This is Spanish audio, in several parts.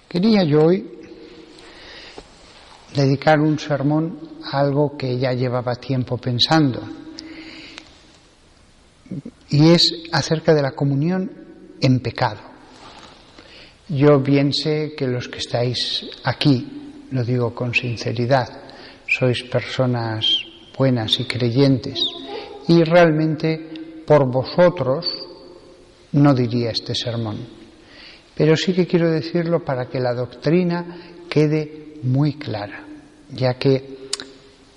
Quería yo hoy dedicar un sermón a algo que ya llevaba tiempo pensando, y es acerca de la comunión en pecado. Yo bien sé que los que estáis aquí, lo digo con sinceridad, sois personas buenas y creyentes, y realmente por vosotros no diría este sermón. Pero sí que quiero decirlo para que la doctrina quede muy clara, ya que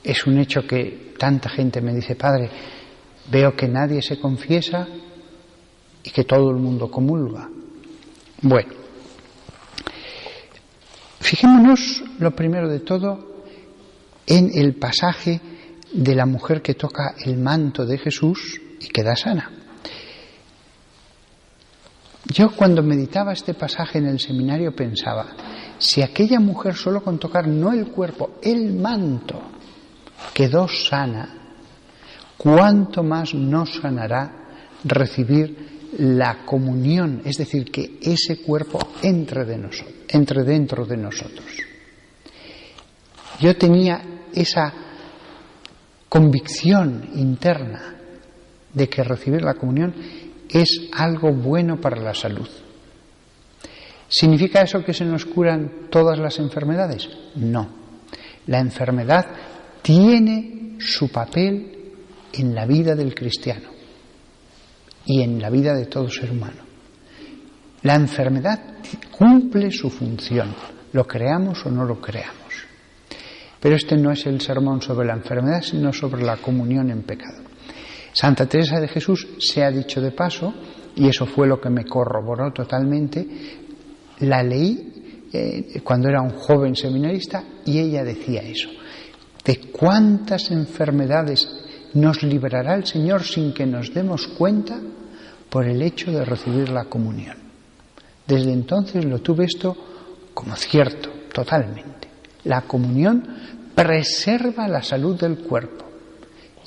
es un hecho que tanta gente me dice: Padre, veo que nadie se confiesa y que todo el mundo comulga. Bueno, fijémonos lo primero de todo en el pasaje de la mujer que toca el manto de Jesús y queda sana. Yo cuando meditaba este pasaje en el seminario pensaba, si aquella mujer solo con tocar no el cuerpo, el manto, quedó sana, ¿cuánto más nos sanará recibir la comunión? Es decir, que ese cuerpo entre dentro de nosotros. Yo tenía esa convicción interna de que recibir la comunión es algo bueno para la salud. ¿Significa eso que se nos curan todas las enfermedades? No. La enfermedad tiene su papel en la vida del cristiano y en la vida de todo ser humano. La enfermedad cumple su función, lo creamos o no lo creamos. Pero este no es el sermón sobre la enfermedad, sino sobre la comunión en pecado. Santa Teresa de Jesús, se ha dicho de paso, y eso fue lo que me corroboró totalmente, la leí cuando era un joven seminarista, y ella decía eso: de cuántas enfermedades nos librará el Señor sin que nos demos cuenta por el hecho de recibir la comunión. Desde entonces lo tuve esto como cierto, totalmente. La comunión preserva la salud del cuerpo,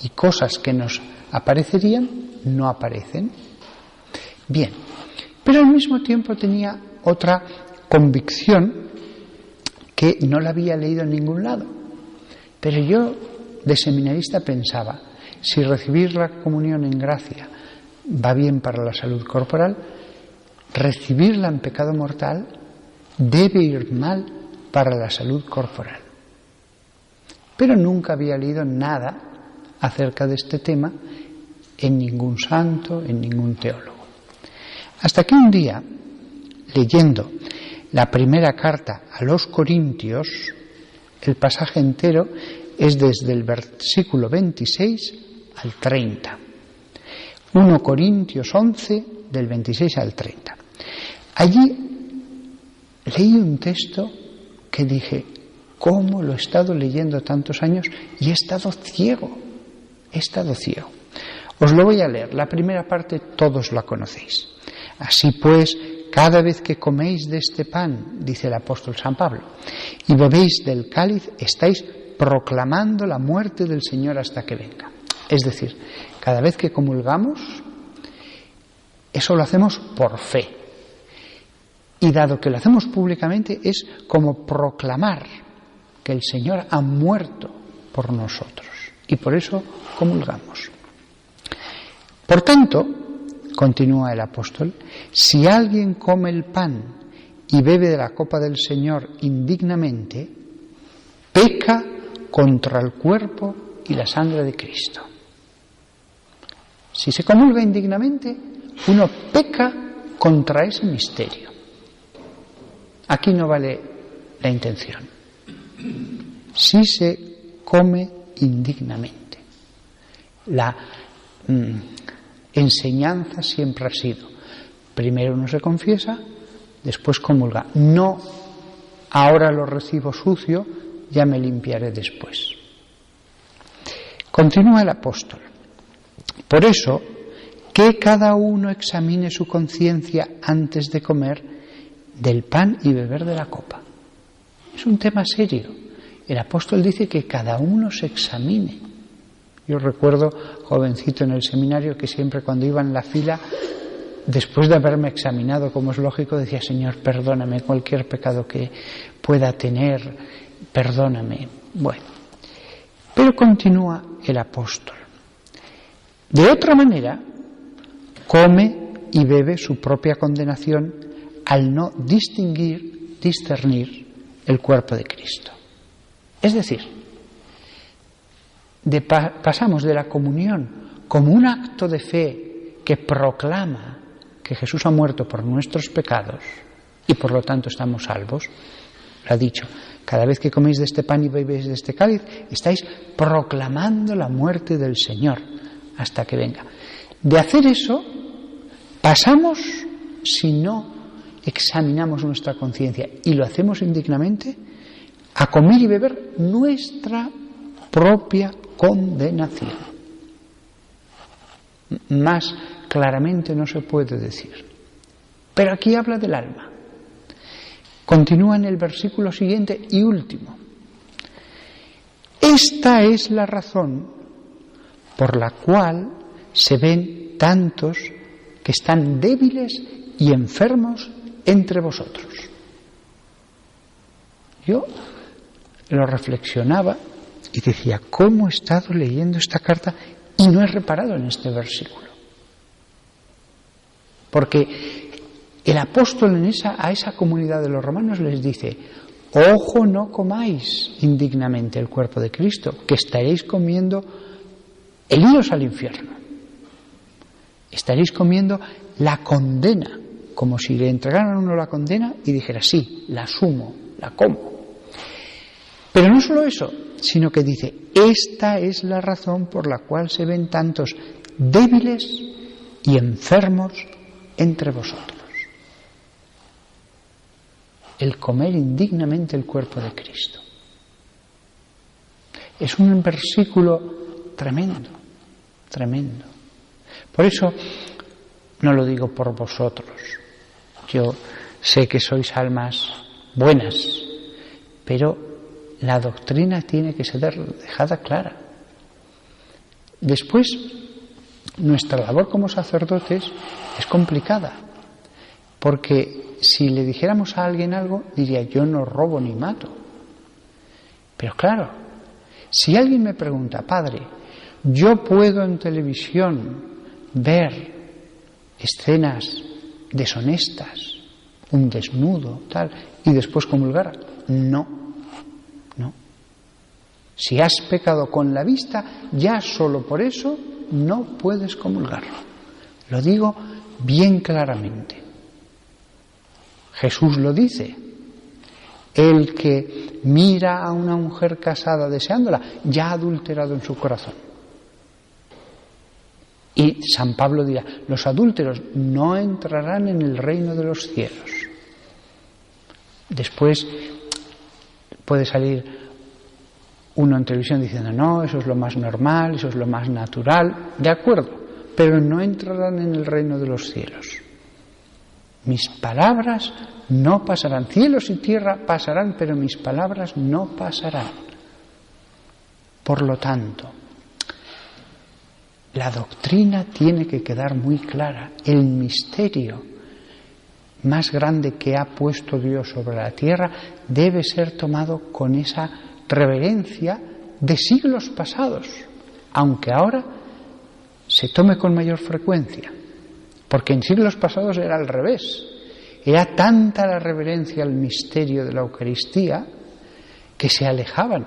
y cosas que nos aparecerían no aparecen. Bien, pero al mismo tiempo tenía otra convicción que no la había leído en ningún lado. Pero yo de seminarista pensaba, si recibir la comunión en gracia va bien para la salud corporal, recibirla en pecado mortal debe ir mal para la salud corporal. Pero nunca había leído nada acerca de este tema en ningún santo, en ningún teólogo. Hasta que un día, leyendo la primera carta a los Corintios, el pasaje entero es desde el versículo 26 al 30. 1 Corintios 11, del 26 al 30. Allí leí un texto que dije: ¿cómo lo he estado leyendo tantos años y he estado ciego? He estado ciego. Os lo voy a leer. La primera parte todos la conocéis. Así pues, cada vez que coméis de este pan, dice el apóstol San Pablo, y bebéis del cáliz, estáis proclamando la muerte del Señor hasta que venga. Es decir, cada vez que comulgamos, eso lo hacemos por fe. Y dado que lo hacemos públicamente, es como proclamar que el Señor ha muerto por nosotros. Y por eso comulgamos. Por tanto, continúa el apóstol, si alguien come el pan y bebe de la copa del Señor indignamente, peca contra el cuerpo y la sangre de Cristo. Si se comulga indignamente, uno peca contra ese misterio. Aquí no vale la intención. Si se come indignamente. La enseñanza siempre ha sido: primero uno se confiesa, después comulga. No, ahora lo recibo sucio, ya me limpiaré después. Continúa el apóstol. Por eso, que cada uno examine su conciencia antes de comer del pan y beber de la copa. Es un tema serio. El apóstol dice que cada uno se examine. Yo recuerdo, jovencito en el seminario, que siempre cuando iba en la fila después de haberme examinado, como es lógico, decía: Señor, perdóname cualquier pecado que pueda tener, perdóname. Bueno, pero continúa el apóstol. De otra manera, come y bebe su propia condenación al no discernir el cuerpo de Cristo. Es decir, pasamos de la comunión como un acto de fe que proclama que Jesús ha muerto por nuestros pecados y por lo tanto estamos salvos. Lo ha dicho: cada vez que coméis de este pan y bebéis de este cáliz, estáis proclamando la muerte del Señor hasta que venga. De hacer eso, pasamos, si no examinamos nuestra conciencia y lo hacemos indignamente, a comer y beber nuestra propia condenación. Más claramente no se puede decir. Pero aquí habla del alma. Continúa en el versículo siguiente y último. Esta es la razón por la cual se ven tantos que están débiles y enfermos entre vosotros. Yo lo reflexionaba y decía: ¿cómo he estado leyendo esta carta y no he reparado en este versículo? Porque el apóstol a esa comunidad de los romanos les dice: ojo, no comáis indignamente el cuerpo de Cristo, que estaréis comiendo el iros al infierno. Estaréis comiendo la condena, como si le entregaran a uno la condena y dijera: sí, la asumo, la como. Pero no solo eso, sino que dice: esta es la razón por la cual se ven tantos débiles y enfermos entre vosotros. El comer indignamente el cuerpo de Cristo. Es un versículo tremendo, tremendo. Por eso no lo digo por vosotros. Yo sé que sois almas buenas, pero la doctrina tiene que ser dejada clara. Después, nuestra labor como sacerdotes es complicada, porque si le dijéramos a alguien algo, diría: yo no robo ni mato. Pero claro, si alguien me pregunta: padre, ¿yo puedo en televisión ver escenas deshonestas, un desnudo, tal, y después comulgar? No. Si has pecado con la vista, ya solo por eso no puedes comulgarlo. Lo digo bien claramente. Jesús lo dice: el que mira a una mujer casada deseándola, ya ha adulterado en su corazón. Y San Pablo dirá: los adúlteros no entrarán en el reino de los cielos. Después puede salir uno en televisión diciendo: no, eso es lo más normal, eso es lo más natural. De acuerdo, pero no entrarán en el reino de los cielos. Mis palabras no pasarán. Cielos y tierra pasarán, pero mis palabras no pasarán. Por lo tanto, la doctrina tiene que quedar muy clara. El misterio más grande que ha puesto Dios sobre la tierra debe ser tomado con esa reverencia de siglos pasados, aunque ahora se tome con mayor frecuencia, porque en siglos pasados era al revés. Era tanta la reverencia al misterio de la Eucaristía que se alejaban,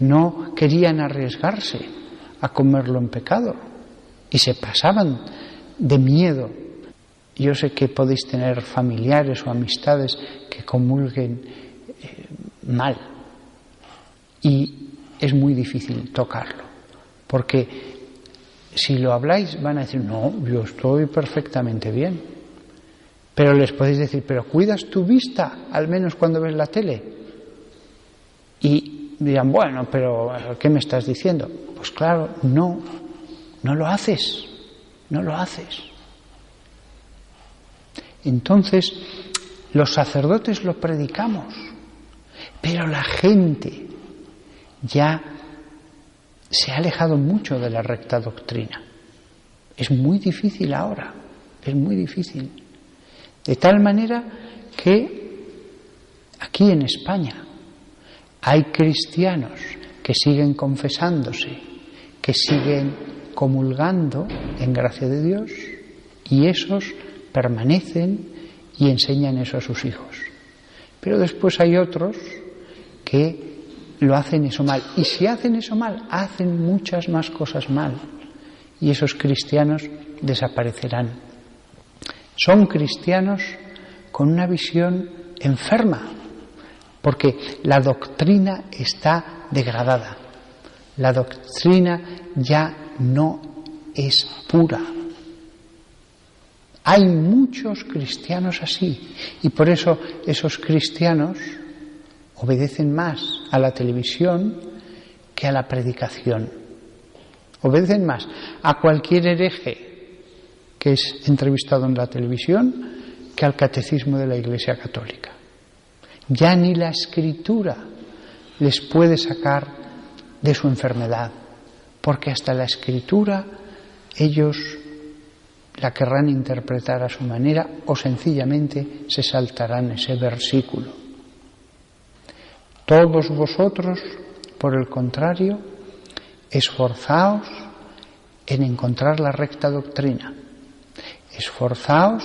no querían arriesgarse a comerlo en pecado y se pasaban de miedo. Yo sé que podéis tener familiares o amistades que comulguen mal y es muy difícil tocarlo, porque si lo habláis van a decir: no, yo estoy perfectamente bien. Pero les podéis decir: pero ¿cuidas tu vista al menos cuando ves la tele? Y dirán: bueno, pero ¿qué me estás diciendo? Pues claro, no lo haces. Entonces, los sacerdotes lo predicamos, pero la gente ya se ha alejado mucho de la recta doctrina. Es muy difícil ahora, es muy difícil. De tal manera que aquí en España hay cristianos que siguen confesándose, que siguen comulgando en gracia de Dios, y esos permanecen y enseñan eso a sus hijos. Pero después hay otros que lo hacen eso mal, y si hacen eso mal, hacen muchas más cosas mal, y esos cristianos desaparecerán. Son cristianos con una visión enferma, porque la doctrina está degradada, la doctrina ya no es pura. Hay muchos cristianos así, y por eso esos cristianos obedecen más a la televisión que a la predicación. Obedecen más a cualquier hereje que es entrevistado en la televisión que al catecismo de la Iglesia Católica. Ya ni la Escritura les puede sacar de su enfermedad, porque hasta la Escritura ellos la querrán interpretar a su manera o sencillamente se saltarán ese versículo. Todos vosotros, por el contrario, esforzaos en encontrar la recta doctrina. Esforzaos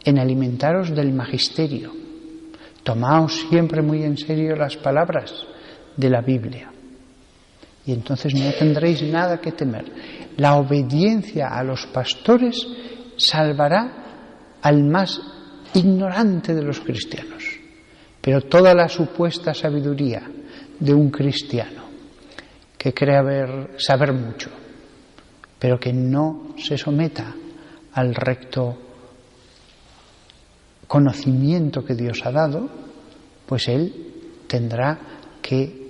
en alimentaros del magisterio. Tomaos siempre muy en serio las palabras de la Biblia. Y entonces no tendréis nada que temer. La obediencia a los pastores salvará al más ignorante de los cristianos. Pero toda la supuesta sabiduría de un cristiano que cree saber mucho, pero que no se someta al recto conocimiento que Dios ha dado, pues él tendrá que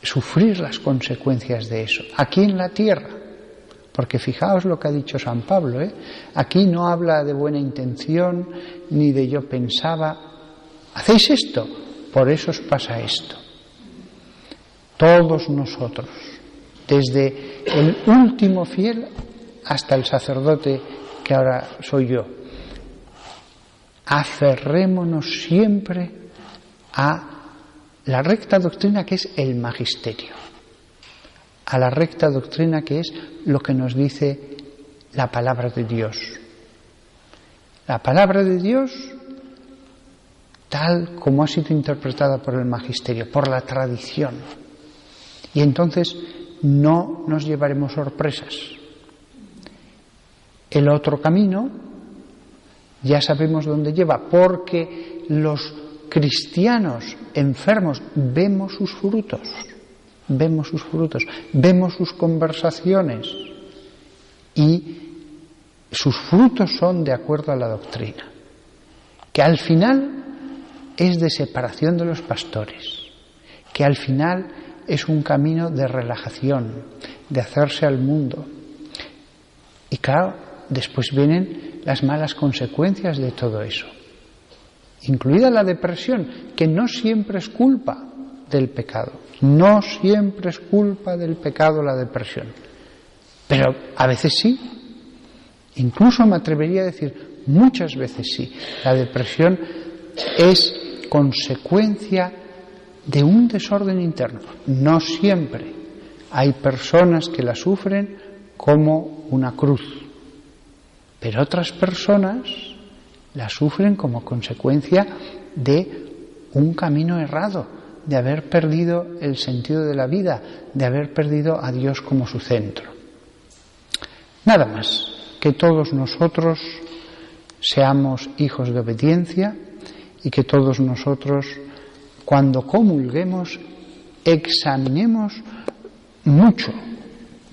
sufrir las consecuencias de eso, aquí en la tierra. Porque fijaos lo que ha dicho San Pablo, aquí no habla de buena intención, ni de yo pensaba, hacéis esto, por eso os pasa esto. Todos nosotros, desde el último fiel hasta el sacerdote que ahora soy yo, aferrémonos siempre a la recta doctrina que es el magisterio, a la recta doctrina que es lo que nos dice la palabra de Dios. La palabra de Dios tal como ha sido interpretada por el magisterio, por la tradición. Y entonces no nos llevaremos sorpresas. El otro camino ya sabemos dónde lleva, porque los cristianos enfermos vemos sus frutos, vemos sus conversaciones, y sus frutos son de acuerdo a la doctrina, que al final es de separación de los pastores, que al final es un camino de relajación, de hacerse al mundo. Y claro, después vienen las malas consecuencias de todo eso, incluida la depresión, que no siempre es culpa del pecado, no siempre es culpa del pecado la depresión, pero a veces sí, incluso me atrevería a decir muchas veces sí. La depresión es consecuencia de un desorden interno, no siempre. Hay personas que la sufren como una cruz, pero otras personas la sufren como consecuencia de un camino errado, de haber perdido el sentido de la vida, de haber perdido a Dios como su centro. Nada más, que todos nosotros seamos hijos de obediencia y que todos nosotros, cuando comulguemos, examinemos mucho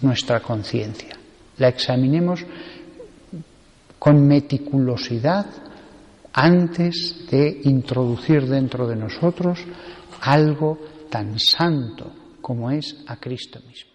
nuestra conciencia, la examinemos con meticulosidad antes de introducir dentro de nosotros algo tan santo como es a Cristo mismo.